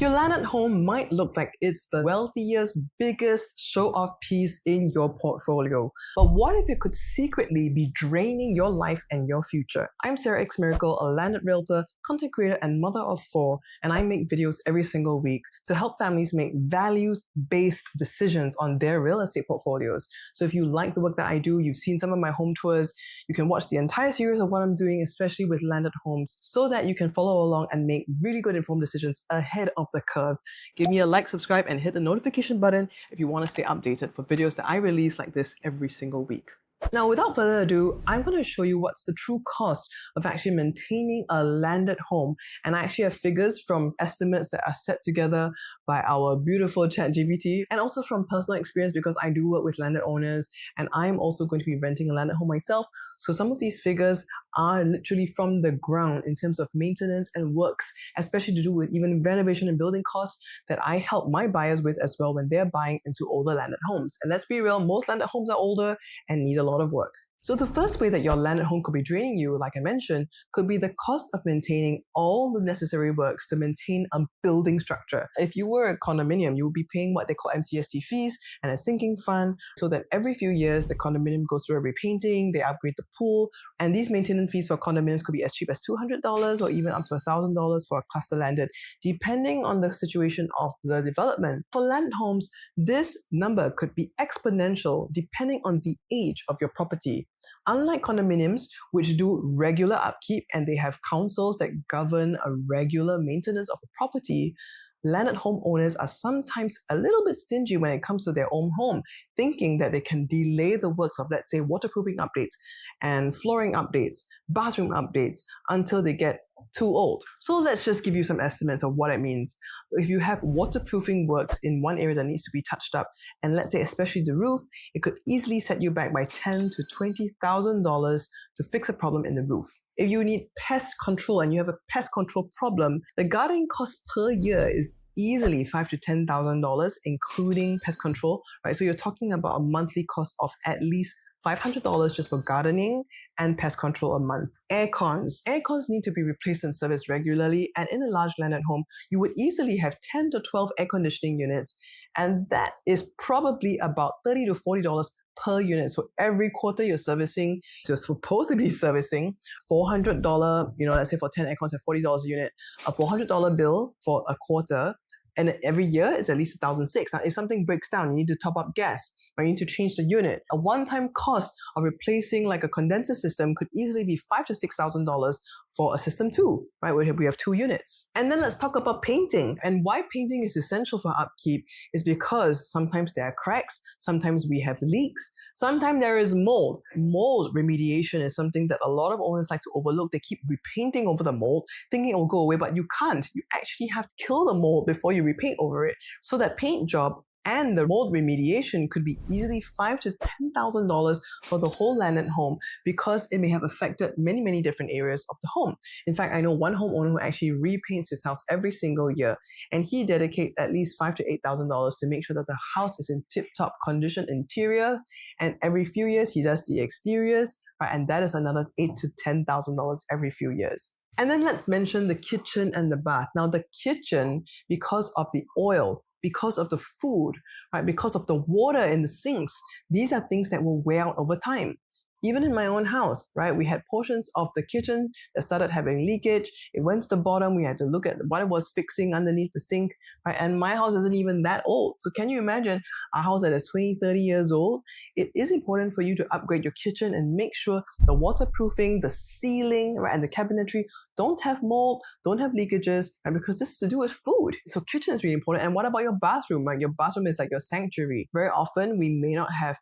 Your landed home might look like it's the wealthiest, biggest show-off piece in your portfolio. But what if it could secretly be draining your life and your future? I'm Sarah X Miracle, a landed realtor, content creator, and mother of 4, and I make videos every single week to help families make values-based decisions on their real estate portfolios. So if you like the work that I do, you've seen some of my home tours, you can watch the entire series of what I'm doing, especially with landed homes, so that you can follow along and make really good informed decisions ahead of the curve. Give me a like, subscribe, and hit the notification button if you want to stay updated for videos that I release like this every single week. Now, without further ado, I'm going to show you what's the true cost of actually maintaining a landed home. And I actually have figures from estimates that are set together by our beautiful ChatGPT, and also from personal experience because I do work with landed owners and I'm also going to be renting a landed home myself. So some of these figures are literally from the ground in terms of maintenance and works, especially to do with even renovation and building costs that I help my buyers with as well when they're buying into older landed homes. And let's be real, most landed homes are older and need a lot of work. So the first way that your landed home could be draining you, like I mentioned, could be the cost of maintaining all the necessary works to maintain a building structure. If you were a condominium, you would be paying what they call MCST fees and a sinking fund, so that every few years the condominium goes through a repainting, they upgrade the pool, and these maintenance fees for condominiums could be as cheap as $200 or even up to $1,000 for a cluster landed, depending on the situation of the development. For landed homes, this number could be exponential depending on the age of your property. Unlike condominiums, which do regular upkeep and they have councils that govern a regular maintenance of a property, landed home owners are sometimes a little bit stingy when it comes to their own home, thinking that they can delay the works of, let's say, waterproofing updates and flooring updates, bathroom updates until they get too old. So let's just give you some estimates of what it means. If you have waterproofing works in one area that needs to be touched up, and let's say especially the roof, it could easily set you back by $10,000 to $20,000 to fix a problem in the roof. If you need pest control and you have a pest control problem, the gardening cost per year is easily $5,000 to $10,000, including pest control, right? So you're talking about a monthly cost of at least $500 just for gardening and pest control a month. Aircons need to be replaced and serviced regularly, and in a large landed home, you would easily have 10 to 12 air conditioning units, and that is probably about $30 to $40 per unit. So every quarter you're supposed to be servicing $400, let's say for 10 aircons at $40 a unit, a $400 bill for a quarter. And every year it's at least $1,600. Now, if something breaks down, you need to top up gas, or you need to change the unit. A one-time cost of replacing like a condenser system could easily be $5,000 to $6,000 for a system 2, right? Where we have 2 units. And then let's talk about painting. And why painting is essential for upkeep is because sometimes there are cracks, sometimes we have leaks, sometimes there is mold. Mold remediation is something that a lot of owners like to overlook. They keep repainting over the mold, thinking it will go away, but you can't. You actually have to kill the mold before you repaint over it. So that paint job and the mold remediation could be easily $5,000 to $10,000 for the whole landed home, because it may have affected many different areas of the home. In fact, I know one homeowner who actually repaints his house every single year, and he dedicates at least $5,000 to $8,000 to make sure that the house is in tip-top condition interior, and every few years he does the exteriors, right? And that is another $8,000 to $10,000 every few years. And then let's mention the kitchen and the bath. Now the kitchen, because of the oil, because of the food, right, because of the water in the sinks, these are things that will wear out over time. Even in my own house, right, we had portions of the kitchen that started having leakage. It went to the bottom. We had to look at what it was fixing underneath the sink, right? And my house isn't even that old. So can you imagine a house that is 20, 30 years old? It is important for you to upgrade your kitchen and make sure the waterproofing, the ceiling, right, and the cabinetry don't have mold, don't have leakages, right? Because this is to do with food. So kitchen is really important. And what about your bathroom, right? Your bathroom is like your sanctuary. Very often we may not have,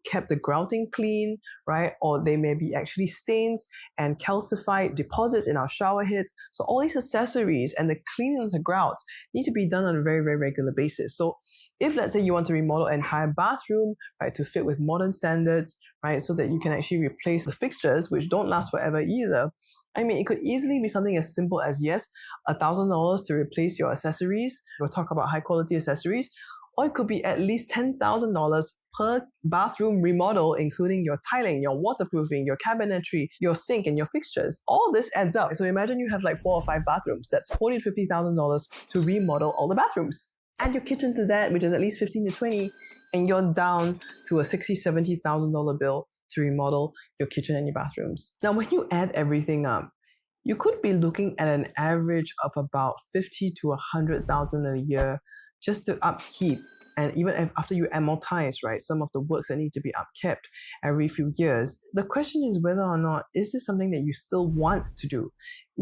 kept the grouting clean, right? Or they may be actually stains and calcified deposits in our shower heads. So all these accessories and the cleaning of the grouts need to be done on a very regular basis. So if, let's say, you want to remodel an entire bathroom, right, to fit with modern standards, right, so that you can actually replace the fixtures, which don't last forever either, I mean, it could easily be something as simple as, yes, $1,000 to replace your accessories. We'll talk about high quality accessories. or it could be at least $10,000 per bathroom remodel, including your tiling, your waterproofing, your cabinetry, your sink, and your fixtures. All this adds up. So imagine you have like 4 or 5 bathrooms. That's $40,000 to $50,000 to remodel all the bathrooms. Add your kitchen to that, which is at least 15 to 20, and you're down to a $60,000, $70,000 bill to remodel your kitchen and your bathrooms. Now, when you add everything up, you could be looking at an average of about 50 to 100,000 a year just to upkeep. And even after you amortize, right, some of the works that need to be upkept every few years, the question is whether or not is this something that you still want to do?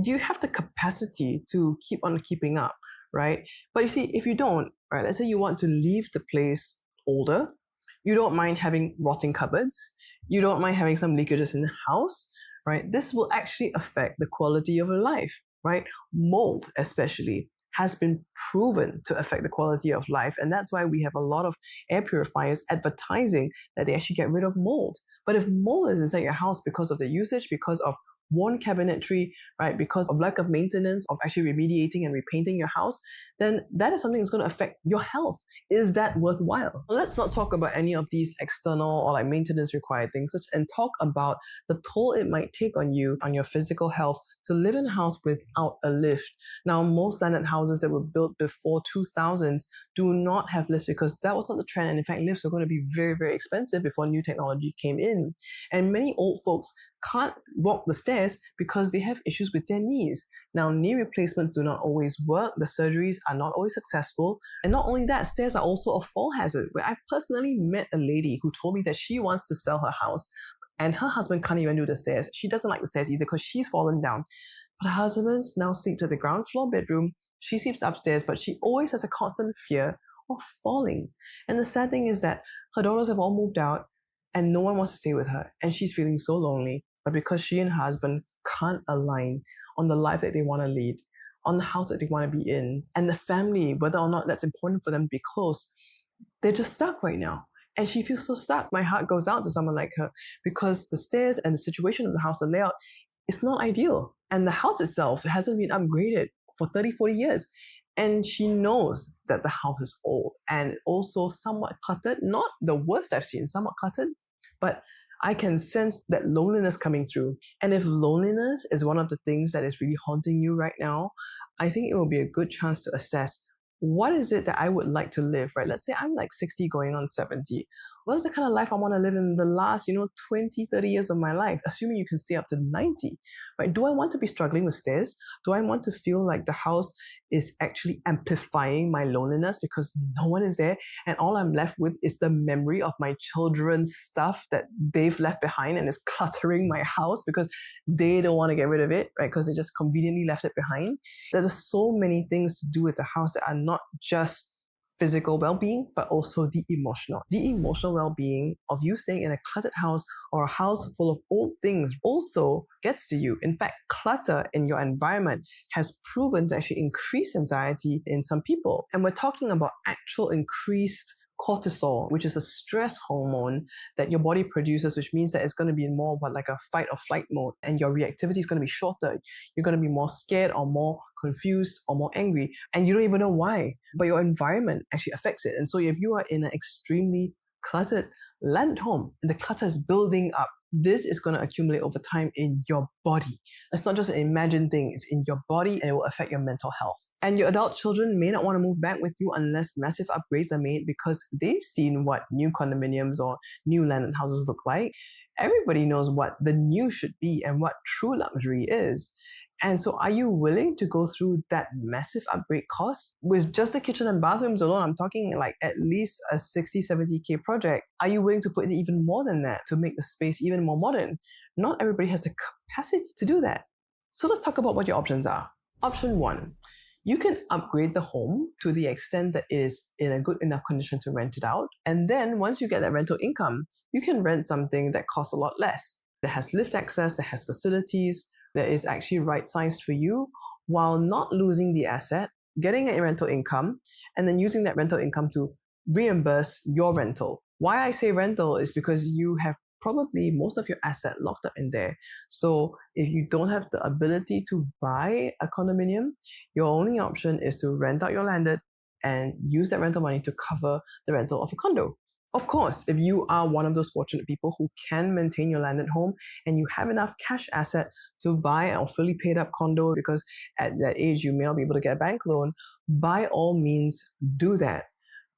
Do you have the capacity to keep on keeping up, right? But you see, if you don't, right, let's say you want to leave the place older, you don't mind having rotting cupboards, you don't mind having some leakages in the house, right? This will actually affect the quality of life, right? Mold, especially, has been proven to affect the quality of life. And that's why we have a lot of air purifiers advertising that they actually get rid of mold. But if mold is inside your house because of the usage, because of worn cabinetry, right, because of lack of maintenance, of actually remediating and repainting your house, then that is something that's going to affect your health. Is that worthwhile? Let's not talk about any of these external or like maintenance required things, and talk about the toll it might take on you, on your physical health, to live in a house without a lift. Now, most landed houses that were built before 2000s do not have lifts because that was not the trend. And in fact, lifts were going to be very, very expensive before new technology came in. And many old folks can't walk the stairs because they have issues with their knees. Now, knee replacements do not always work. The surgeries are not always successful. And not only that, stairs are also a fall hazard. Where I personally met a lady who told me that she wants to sell her house and her husband can't even do the stairs. She doesn't like the stairs either because she's fallen down. But her husband now sleeps at the ground floor bedroom. She sleeps upstairs, but she always has a constant fear of falling. And the sad thing is that her daughters have all moved out and no one wants to stay with her. And she's feeling so lonely. But because she and her husband can't align on the life that they want to lead, on the house that they want to be in, and the family, whether or not that's important for them to be close, they're just stuck right now. And she feels so stuck. My heart goes out to someone like her because the stairs and the situation of the house, the layout, is not ideal. And the house itself hasn't been upgraded for 30, 40 years. And she knows that the house is old and also somewhat cluttered. Not the worst I've seen, somewhat cluttered, but I can sense that loneliness coming through. And if loneliness is one of the things that is really haunting you right now, I think it will be a good chance to assess, what is it that I would like to live, right? Let's say I'm like 60 going on 70. What is the kind of life I want to live in the last, 20, 30 years of my life, assuming you can stay up to 90, right? Do I want to be struggling with stairs? Do I want to feel like the house is actually amplifying my loneliness because no one is there and all I'm left with is the memory of my children's stuff that they've left behind and is cluttering my house because they don't want to get rid of it, right? Because they just conveniently left it behind. There's so many things to do with the house that are not just physical well-being, but also the emotional. The emotional well-being of you staying in a cluttered house or a house full of old things also gets to you. In fact, clutter in your environment has proven to actually increase anxiety in some people. And we're talking about actual increased cortisol, which is a stress hormone that your body produces, which means that it's going to be in more of like a fight or flight mode, and your reactivity is going to be shorter. You're going to be more scared or more confused or more angry, and you don't even know why, but your environment actually affects it. And so if you are in an extremely cluttered landed home and the clutter is building up, this is going to accumulate over time in your body. It's not just an imagined thing, it's in your body and it will affect your mental health. And your adult children may not want to move back with you unless massive upgrades are made because they've seen what new condominiums or new landed houses look like. Everybody knows what the new should be and what true luxury is. And so are you willing to go through that massive upgrade cost? With just the kitchen and bathrooms alone, I'm talking like at least a 60, 70K project. Are you willing to put in even more than that to make the space even more modern? Not everybody has the capacity to do that. So let's talk about what your options are. Option 1, you can upgrade the home to the extent that it is in a good enough condition to rent it out. And then once you get that rental income, you can rent something that costs a lot less, that has lift access, that has facilities, that is actually right-sized for you while not losing the asset, getting a rental income, and then using that rental income to reimburse your rental. Why I say rental is because you have probably most of your asset locked up in there. So if you don't have the ability to buy a condominium, your only option is to rent out your landed and use that rental money to cover the rental of a condo. Of course, if you are one of those fortunate people who can maintain your landed home and you have enough cash asset to buy a fully paid up condo, because at that age you may not be able to get a bank loan, by all means do that.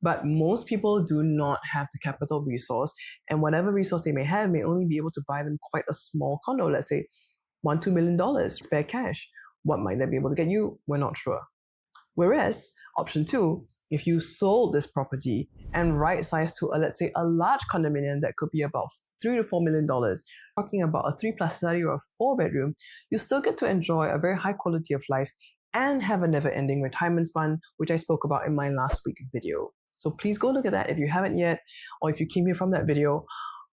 But most people do not have the capital resource, and whatever resource they may have may only be able to buy them quite a small condo, let's say $1-2 million spare cash. What might that be able to get you? We're not sure. Whereas option 2, if you sold this property and right-sized to let's say a large condominium that could be about $3-4 million, talking about a 3+30 or a 4-bedroom, you still get to enjoy a very high quality of life and have a never-ending retirement fund, which I spoke about in my last week video. So please go look at that if you haven't yet, or if you came here from that video,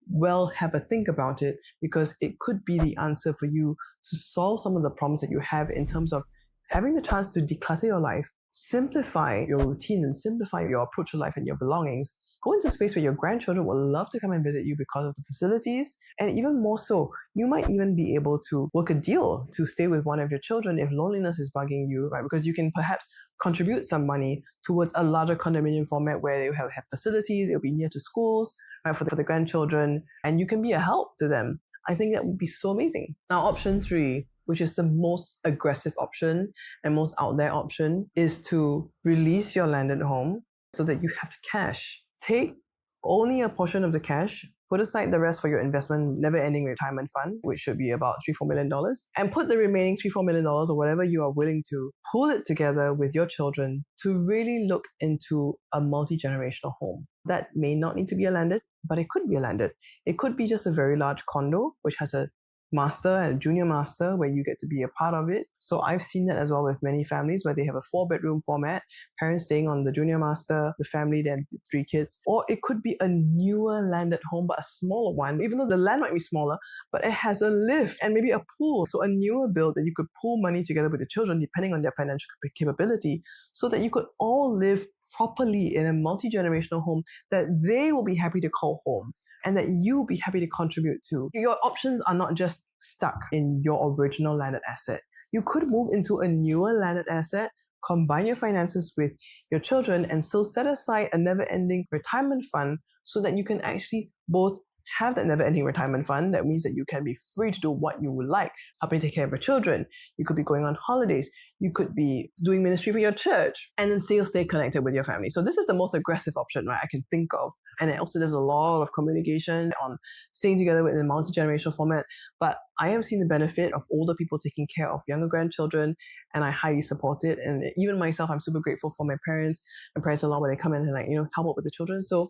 well, have a think about it, because it could be the answer for you to solve some of the problems that you have in terms of having the chance to declutter your life, simplify your routine and simplify your approach to life and your belongings. Go into a space where your grandchildren will love to come and visit you because of the facilities. And even more so, you might even be able to work a deal to stay with one of your children if loneliness is bugging you, right? Because you can perhaps contribute some money towards a larger condominium format where they have facilities, it'll be near to schools, right, for the grandchildren, and you can be a help to them. I think that would be so amazing. Now, option 3, which is the most aggressive option and most out there option, is to release your landed home so that you have the cash. Take only a portion of the cash, put aside the rest for your investment never-ending retirement fund, which should be about $3-4 million, and put the remaining $3-4 million or whatever you are willing to pool it together with your children to really look into a multi-generational home. That may not need to be a landed, but it could be a landed. It could be just a very large condo, which has a master and a junior master where you get to be a part of it. So I've seen that as well with many families where they have a 4-bedroom format, parents staying on the junior master, the family, then 3 kids. Or it could be a newer landed home, but a smaller one, even though the land might be smaller, but it has a lift and maybe a pool. So a newer build that you could pool money together with the children depending on their financial capability, so that you could all live properly in a multi-generational home that they will be happy to call home, and that you'll be happy to contribute to. Your options are not just stuck in your original landed asset. You could move into a newer landed asset, combine your finances with your children, and still set aside a never-ending retirement fund so that you can actually both have that never-ending retirement fund. That means that you can be free to do what you would like, helping take care of your children. You could be going on holidays. You could be doing ministry for your church, and then still stay connected with your family. So this is the most aggressive option, right, I can think of. And it also, there's a lot of communication on staying together in a multi-generational format. But I have seen the benefit of older people taking care of younger grandchildren, and I highly support it. And even myself, I'm super grateful for my parents and parents-in-law when they come in and help out with the children. So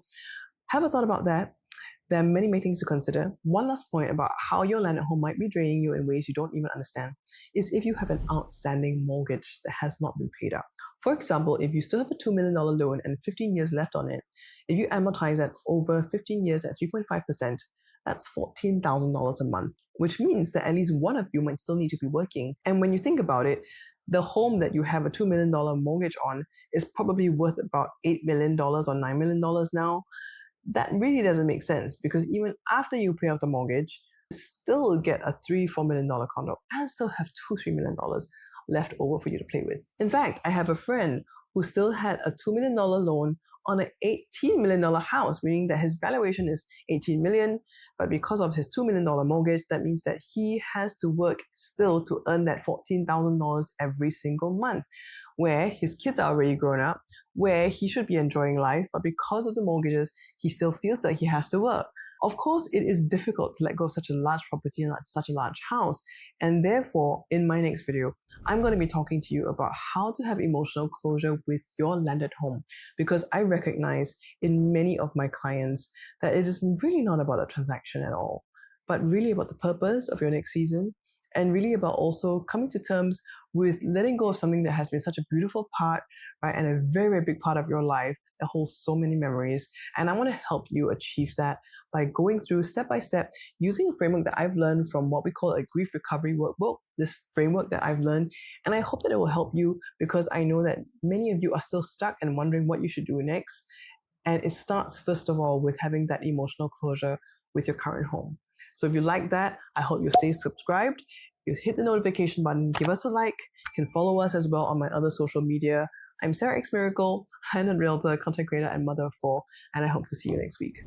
have a thought about that. There are many, many things to consider. One last point about how your landed home might be draining you in ways you don't even understand is if you have an outstanding mortgage that has not been paid up. For example, if you still have a $2 million loan and 15 years left on it, if you amortize that over 15 years at 3.5%, that's $14,000 a month, which means that at least one of you might still need to be working. And when you think about it, the home that you have a $2 million mortgage on is probably worth about $8 million or $9 million now. That really doesn't make sense, because even after you pay off the mortgage, you still get a $3-4 million condo and still have $2-3 million left over for you to play with. In fact, I have a friend who still had a $2 million loan on an $18 million house, meaning that his valuation is $18 million, but because of his $2 million mortgage, that means that he has to work still to earn that $14,000 every single month, where his kids are already grown up, where he should be enjoying life, but because of the mortgages, he still feels that he has to work. Of course, it is difficult to let go of such a large property and such a large house, and therefore, in my next video, I'm going to be talking to you about how to have emotional closure with your landed home, because I recognize in many of my clients that it is really not about a transaction at all, but really about the purpose of your next season, and really about also coming to terms with letting go of something that has been such a beautiful part, right, and a very, very big part of your life that holds so many memories. And I want to help you achieve that by going through step by step, using a framework that I've learned from what we call a grief recovery workbook, this framework that I've learned. And I hope that it will help you, because I know that many of you are still stuck and wondering what you should do next. And it starts, first of all, with having that emotional closure with your current home. So if you like that, I hope you stay subscribed. You hit the notification button, give us a like. You can follow us as well on my other social media I'm Sarah X Miracle, tenant realtor, content creator, and mother of four, and I hope to see you next week.